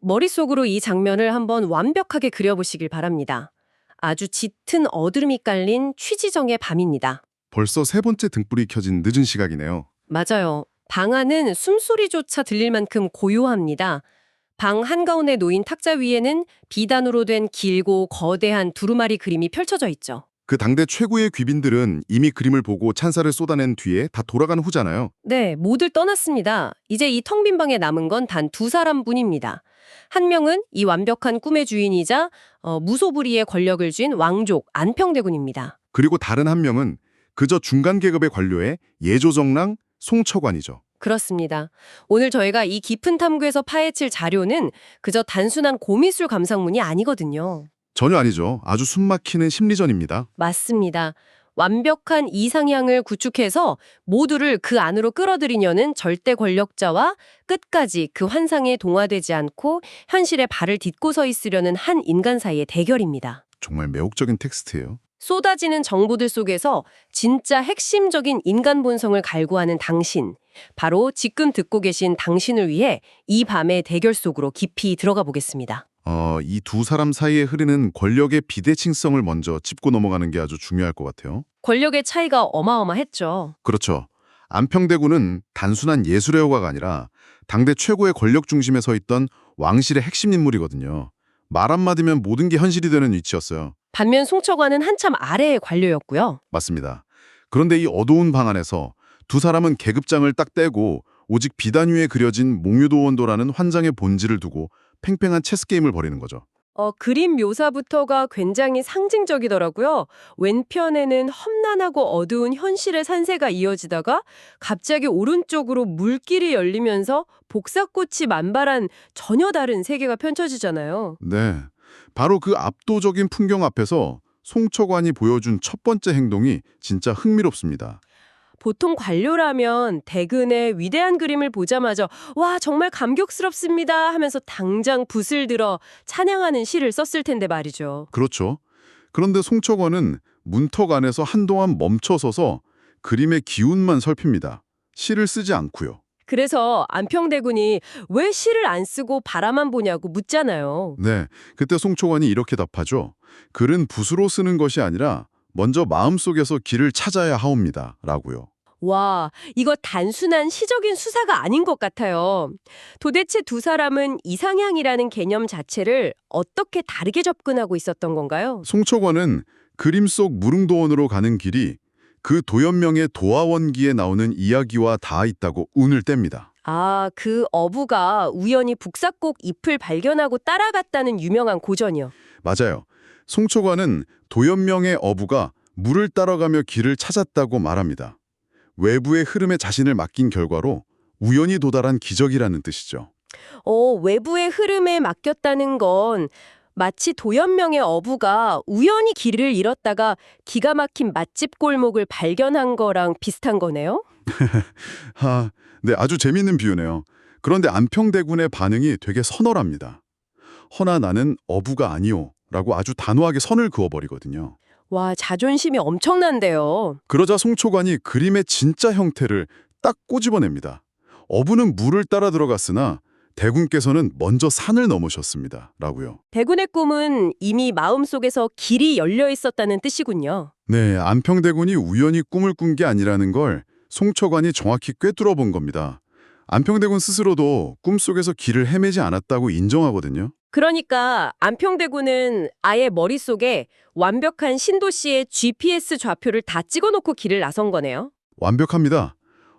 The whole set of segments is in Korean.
머릿속으로 이 장면을 한번 완벽하게 그려보시길 바랍니다. 아주 짙은 어두름이 깔린 취지정의 밤입니다. 벌써 세 번째 등불이 켜진 늦은 시각이네요. 맞아요. 방 안은 숨소리조차 들릴 만큼 고요합니다. 방 한가운데 놓인 탁자 위에는 비단으로 된 길고 거대한 두루마리 그림이 펼쳐져 있죠. 그 당대 최고의 귀빈들은 이미 그림을 보고 찬사를 쏟아낸 뒤에 다 돌아간 후잖아요. 네, 모두 떠났습니다. 이제 이 텅 빈 방에 남은 건 단 두 사람뿐입니다. 한 명은 이 완벽한 꿈의 주인이자 무소불위의 권력을 쥔 왕족 안평대군입니다. 그리고 다른 한 명은 그저 중간 계급의 관료의 예조정랑 송처관이죠. 그렇습니다. 오늘 저희가 이 깊은 탐구에서 파헤칠 자료는 그저 단순한 고미술 감상문이 아니거든요. 전혀 아니죠. 아주 숨막히는 심리전입니다. 맞습니다. 완벽한 이상향을 구축해서 모두를 그 안으로 끌어들이려는 절대 권력자와 끝까지 그 환상에 동화되지 않고 현실에 발을 딛고 서 있으려는 한 인간 사이의 대결입니다. 정말 매혹적인 텍스트예요. 쏟아지는 정보들 속에서 진짜 핵심적인 인간 본성을 갈구하는 당신, 바로 지금 듣고 계신 당신을 위해 이 밤의 대결 속으로 깊이 들어가 보겠습니다. 이 두 사람 사이에 흐르는 권력의 비대칭성을 먼저 짚고 넘어가는 게 아주 중요할 것 같아요. 권력의 차이가 어마어마했죠. 그렇죠. 안평대군은 단순한 예술의 호가가 아니라 당대 최고의 권력 중심에 서 있던 왕실의 핵심 인물이거든요. 말 한마디면 모든 게 현실이 되는 위치였어요. 반면 송처관은 한참 아래의 관료였고요. 맞습니다. 그런데 이 어두운 방 안에서 두 사람은 계급장을 딱 떼고 오직 비단 위에 그려진 몽유도원도라는 환장의 본질을 두고 팽팽한 체스게임을 벌이는 거죠. 그림 묘사부터가 굉장히 상징적이더라고요. 왼편에는 험난하고 어두운 현실의 산세가 이어지다가 갑자기 오른쪽으로 물길이 열리면서 복사꽃이 만발한 전혀 다른 세계가 펼쳐지잖아요. 네, 바로 그 압도적인 풍경 앞에서 송처관이 보여준 첫 번째 행동이 진짜 흥미롭습니다. 보통 관료라면 대근의 위대한 그림을 보자마자 와 정말 감격스럽습니다 하면서 당장 붓을 들어 찬양하는 시를 썼을 텐데 말이죠. 그렇죠. 그런데 송처관은 문턱 안에서 한동안 멈춰서서 그림의 기운만 살핍니다. 시를 쓰지 않고요. 그래서 안평대군이 왜 시를 안 쓰고 바라만 보냐고 묻잖아요. 네, 그때 송초관이 이렇게 답하죠. 글은 붓으로 쓰는 것이 아니라 먼저 마음속에서 길을 찾아야 하옵니다. 라고요. 와, 이거 단순한 시적인 수사가 아닌 것 같아요. 도대체 두 사람은 이상향이라는 개념 자체를 어떻게 다르게 접근하고 있었던 건가요? 송초관은 그림 속 무릉도원으로 가는 길이 그 도연명의 도화원기에 나오는 이야기와 닿아 있다고 운을 뗍니다. 아, 그 어부가 우연히 북사꽃 잎을 발견하고 따라갔다는 유명한 고전이요. 맞아요. 송초관은 도연명의 어부가 물을 따라가며 길을 찾았다고 말합니다. 외부의 흐름에 자신을 맡긴 결과로 우연히 도달한 기적이라는 뜻이죠. 외부의 흐름에 맡겼다는 건 마치 도연명의 어부가 우연히 길을 잃었다가 기가 막힌 맛집 골목을 발견한 거랑 비슷한 거네요? 네, 아주 재밌는 비유네요. 그런데 안평대군의 반응이 되게 서널합니다. 허나 나는 어부가 아니오 라고 아주 단호하게 선을 그어버리거든요. 와, 자존심이 엄청난데요. 그러자 송초관이 그림의 진짜 형태를 딱 꼬집어냅니다. 어부는 물을 따라 들어갔으나 대군께서는 먼저 산을 넘으셨습니다. 라고요. 대군의 꿈은 이미 마음속에서 길이 열려 있었다는 뜻이군요. 네, 안평대군이 우연히 꿈을 꾼 게 아니라는 걸 송처관이 정확히 꿰뚫어 본 겁니다. 안평대군 스스로도 꿈속에서 길을 헤매지 않았다고 인정하거든요. 그러니까 안평대군은 아예 머릿속에 완벽한 신도시의 GPS 좌표를 다 찍어놓고 길을 나선 거네요. 완벽합니다.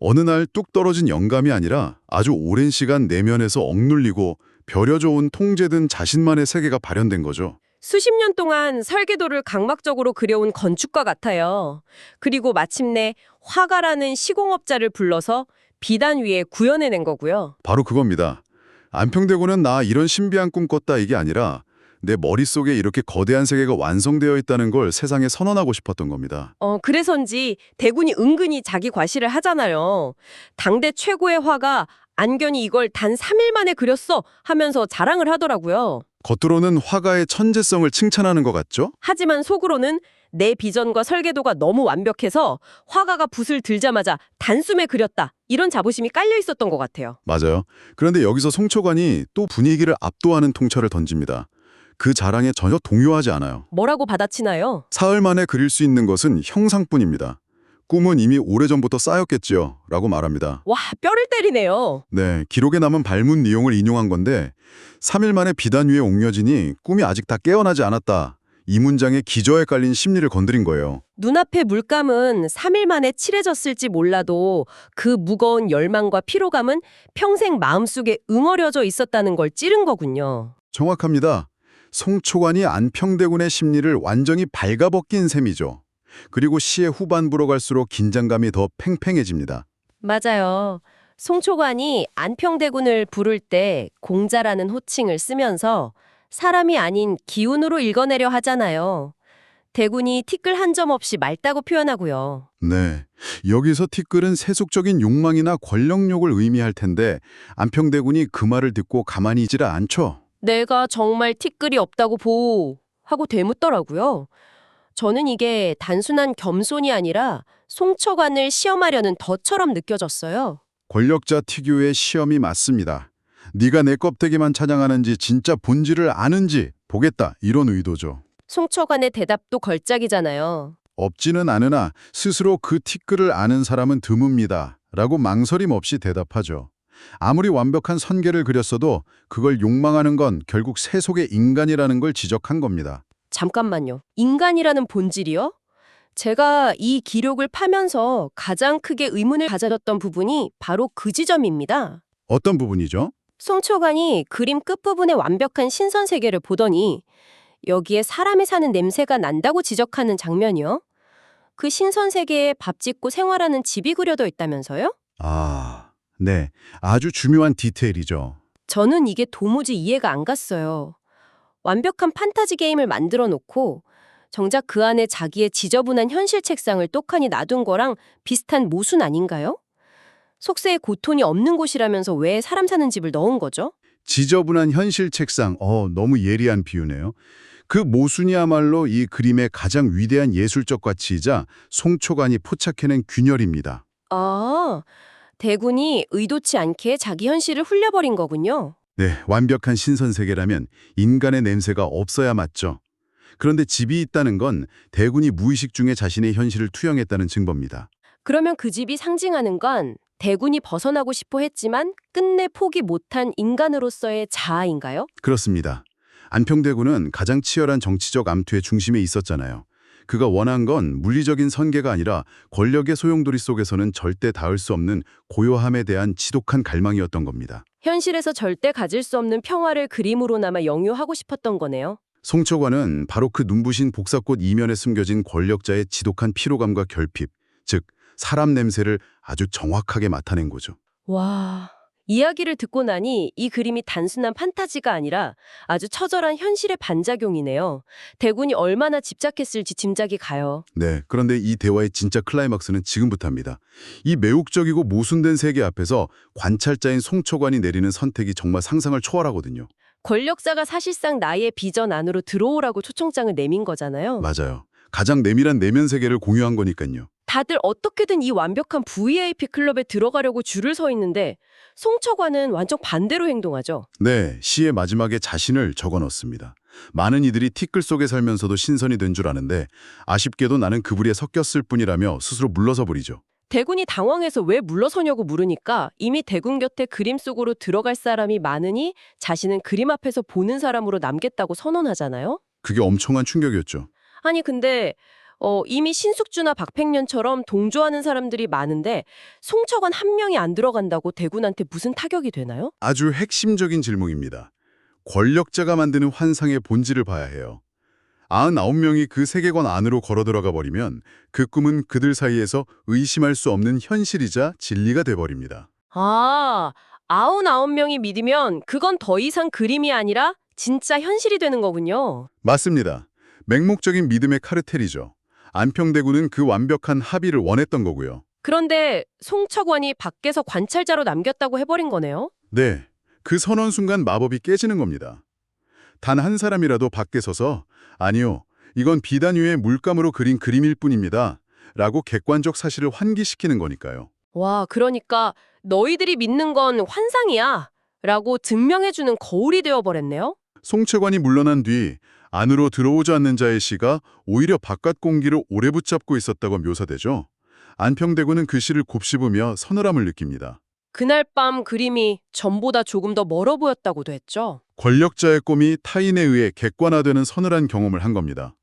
어느 날 뚝 떨어진 영감이 아니라 아주 오랜 시간 내면에서 억눌리고 벼려져 온 통제된 자신만의 세계가 발현된 거죠. 수십 년 동안 설계도를 강막적으로 그려온 건축가 같아요. 그리고 마침내 화가라는 시공업자를 불러서 비단 위에 구현해낸 거고요. 바로 그겁니다. 안평대군은 나 이런 신비한 꿈 꿨다 이게 아니라 내 머릿속에 이렇게 거대한 세계가 완성되어 있다는 걸 세상에 선언하고 싶었던 겁니다. 그래서인지 대군이 은근히 자기 과시를 하잖아요. 당대 최고의 화가 안견이 이걸 단 3일 만에 그렸어 하면서 자랑을 하더라고요. 겉으로는 화가의 천재성을 칭찬하는 것 같죠? 하지만 속으로는 내 비전과 설계도가 너무 완벽해서 화가가 붓을 들자마자 단숨에 그렸다. 이런 자부심이 깔려 있었던 것 같아요. 맞아요. 그런데 여기서 송초관이 또 분위기를 압도하는 통찰을 던집니다. 그 자랑에 전혀 동요하지 않아요. 뭐라고 받아치나요? 사흘 만에 그릴 수 있는 것은 형상뿐입니다. 꿈은 이미 오래전부터 쌓였겠지요. 라고 말합니다. 와, 뼈를 때리네요. 네, 기록에 남은 발문 내용을 인용한 건데 3일 만에 비단 위에 옮겨지니 꿈이 아직 다 깨어나지 않았다. 이 문장에 기저에 깔린 심리를 건드린 거예요. 눈앞의 물감은 3일 만에 칠해졌을지 몰라도 그 무거운 열망과 피로감은 평생 마음속에 응어려져 있었다는 걸 찌른 거군요. 정확합니다. 송초관이 안평대군의 심리를 완전히 발가벗긴 셈이죠. 그리고 시의 후반부로 갈수록 긴장감이 더 팽팽해집니다. 맞아요. 송초관이 안평대군을 부를 때 공자라는 호칭을 쓰면서 사람이 아닌 기운으로 읽어내려 하잖아요. 대군이 티끌 한 점 없이 맑다고 표현하고요. 네, 여기서 티끌은 세속적인 욕망이나 권력욕을 의미할 텐데 안평대군이 그 말을 듣고 가만히 있지를 않죠. 내가 정말 티끌이 없다고 하고 되묻더라고요. 저는 이게 단순한 겸손이 아니라 송초관을 시험하려는 덫처럼 느껴졌어요. 권력자 티교의 시험이 맞습니다. 네가 내 껍데기만 찬양하는지 진짜 본질을 아는지 보겠다 이런 의도죠. 송초관의 대답도 걸작이잖아요. 없지는 않으나 스스로 그 티끌을 아는 사람은 드뭅니다. 라고 망설임 없이 대답하죠. 아무리 완벽한 선계를 그렸어도 그걸 욕망하는 건 결국 세속의 인간이라는 걸 지적한 겁니다. 잠깐만요. 인간이라는 본질이요? 제가 이 기록을 파면서 가장 크게 의문을 가졌던 부분이 바로 그 지점입니다. 어떤 부분이죠? 송초관이 그림 끝부분의 완벽한 신선세계를 보더니 여기에 사람이 사는 냄새가 난다고 지적하는 장면이요. 그 신선세계에 밥 짓고 생활하는 집이 그려져 있다면서요? 아, 네. 아주 중요한 디테일이죠. 저는 이게 도무지 이해가 안 갔어요. 완벽한 판타지 게임을 만들어 놓고 정작 그 안에 자기의 지저분한 현실 책상을 똑하니 놔둔 거랑 비슷한 모순 아닌가요? 속세에 고통이 없는 곳이라면서 왜 사람 사는 집을 넣은 거죠? 지저분한 현실 책상, 너무 예리한 비유네요. 그 모순이야말로 이 그림의 가장 위대한 예술적 가치이자 송초관이 포착해낸 균열입니다. 아, 대군이 의도치 않게 자기 현실을 훌려버린 거군요. 네, 완벽한 신선세계라면 인간의 냄새가 없어야 맞죠. 그런데 집이 있다는 건 대군이 무의식 중에 자신의 현실을 투영했다는 증거입니다. 그러면 그 집이 상징하는 건 대군이 벗어나고 싶어 했지만 끝내 포기 못한 인간으로서의 자아인가요? 그렇습니다. 안평대군은 가장 치열한 정치적 암투의 중심에 있었잖아요. 그가 원한 건 물리적인 선계가 아니라 권력의 소용돌이 속에서는 절대 닿을 수 없는 고요함에 대한 지독한 갈망이었던 겁니다. 현실에서 절대 가질 수 없는 평화를 그림으로나마 영유하고 싶었던 거네요. 송초관은 바로 그 눈부신 복사꽃 이면에 숨겨진 권력자의 지독한 피로감과 결핍, 즉 사람 냄새를 아주 정확하게 나타낸 거죠. 와, 이야기를 듣고 나니 이 그림이 단순한 판타지가 아니라 아주 처절한 현실의 반작용이네요. 대군이 얼마나 집착했을지 짐작이 가요. 네, 그런데 이 대화의 진짜 클라이막스는 지금부터입니다. 이 매혹적이고 모순된 세계 앞에서 관찰자인 송초관이 내리는 선택이 정말 상상을 초월하거든요. 권력자가 사실상 나의 비전 안으로 들어오라고 초청장을 내민 거잖아요. 맞아요. 가장 내밀한 내면 세계를 공유한 거니까요. 다들 어떻게든 이 완벽한 VIP 클럽에 들어가려고 줄을 서 있는데 송초관은 완전 반대로 행동하죠. 네, 시의 마지막에 자신을 적어 넣습니다. 많은 이들이 티끌 속에 살면서도 신선이 된 줄 아는데 아쉽게도 나는 그 불에 섞였을 뿐이라며 스스로 물러서 버리죠. 대군이 당황해서 왜 물러서냐고 물으니까 이미 대군 곁에 그림 속으로 들어갈 사람이 많으니 자신은 그림 앞에서 보는 사람으로 남겠다고 선언하잖아요. 그게 엄청난 충격이었죠. 아니 근데 이미 신숙주나 박팽년처럼 동조하는 사람들이 많은데 송초관 한 명이 안 들어간다고 대군한테 무슨 타격이 되나요? 아주 핵심적인 질문입니다. 권력자가 만드는 환상의 본질을 봐야 해요. 99명이 그 세계관 안으로 걸어 들어가 버리면 그 꿈은 그들 사이에서 의심할 수 없는 현실이자 진리가 돼버립니다. 아, 99명이 믿으면 그건 더 이상 그림이 아니라 진짜 현실이 되는 거군요. 맞습니다. 맹목적인 믿음의 카르텔이죠. 안평대군은 그 완벽한 합의를 원했던 거고요. 그런데 송초관이 밖에서 관찰자로 남겼다고 해버린 거네요. 네, 그 선언 순간 마법이 깨지는 겁니다. 단 한 사람이라도 밖에 서서 아니요, 이건 비단위의 물감으로 그린 그림일 뿐입니다. 라고 객관적 사실을 환기시키는 거니까요. 와, 그러니까 너희들이 믿는 건 환상이야 라고 증명해주는 거울이 되어버렸네요. 송채관이 물러난 뒤 안으로 들어오지 않는 자의 시가 오히려 바깥 공기를 오래 붙잡고 있었다고 묘사되죠. 안평대군은 그 시를 곱씹으며 서늘함을 느낍니다. 그날 밤 그림이 전보다 조금 더 멀어 보였다고도 했죠. 권력자의 꿈이 타인에 의해 객관화되는 서늘한 경험을 한 겁니다.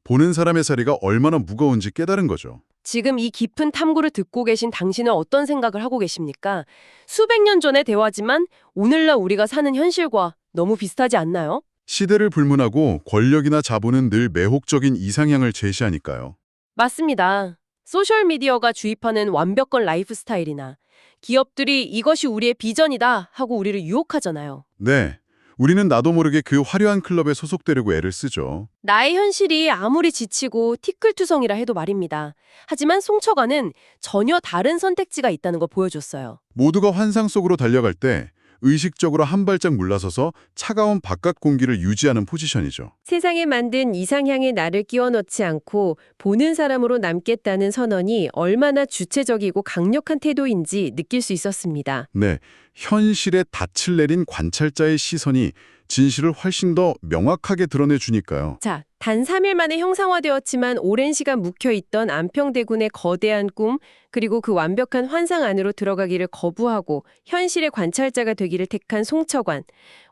보는 사람의 사리가 얼마나 무거운지 깨달은 거죠. 지금 이 깊은 탐구를 듣고 계신 당신은 어떤 생각을 하고 계십니까? 수백 년 전의 대화지만 오늘날 우리가 사는 현실과 너무 비슷하지 않나요? 시대를 불문하고 권력이나 자본은 늘 매혹적인 이상향을 제시하니까요. 맞습니다. 소셜미디어가 주입하는 완벽한 라이프 스타일이나 기업들이 이것이 우리의 비전이다 하고 우리를 유혹하잖아요. 네, 우리는 나도 모르게 그 화려한 클럽에 소속되려고 애를 쓰죠. 나의 현실이 아무리 지치고 티끌투성이라 해도 말입니다. 하지만 송처관은 전혀 다른 선택지가 있다는 걸 보여줬어요. 모두가 환상 속으로 달려갈 때 의식적으로 한 발짝 물러서서 차가운 바깥 공기를 유지하는 포지션이죠. 세상에 만든 이상향에 나를 끼워 넣지 않고 보는 사람으로 남겠다는 선언이 얼마나 주체적이고 강력한 태도인지 느낄 수 있었습니다. 네, 현실에 닻을 내린 관찰자의 시선이 진실을 훨씬 더 명확하게 드러내주니까요. 자, 단 3일 만에 형상화되었지만 오랜 시간 묵혀있던 안평대군의 거대한 꿈, 그리고 그 완벽한 환상 안으로 들어가기를 거부하고 현실의 관찰자가 되기를 택한 송처관.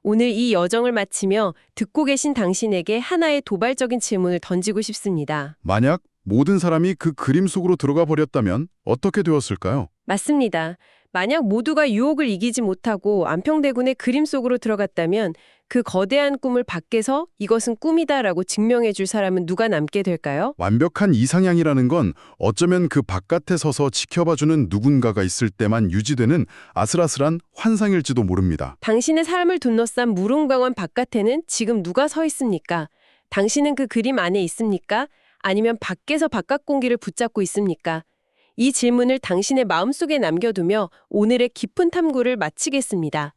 오늘 이 여정을 마치며 듣고 계신 당신에게 하나의 도발적인 질문을 던지고 싶습니다. 만약 모든 사람이 그 그림 속으로 들어가 버렸다면 어떻게 되었을까요? 맞습니다. 만약 모두가 유혹을 이기지 못하고 안평대군의 그림 속으로 들어갔다면 그 거대한 꿈을 밖에서 이것은 꿈이다라고 증명해 줄 사람은 누가 남게 될까요? 완벽한 이상향이라는 건 어쩌면 그 바깥에 서서 지켜봐주는 누군가가 있을 때만 유지되는 아슬아슬한 환상일지도 모릅니다. 당신의 삶을 둘러싼 무릉광원 바깥에는 지금 누가 서 있습니까? 당신은 그 그림 안에 있습니까? 아니면 밖에서 바깥 공기를 붙잡고 있습니까? 이 질문을 당신의 마음속에 남겨두며 오늘의 깊은 탐구를 마치겠습니다.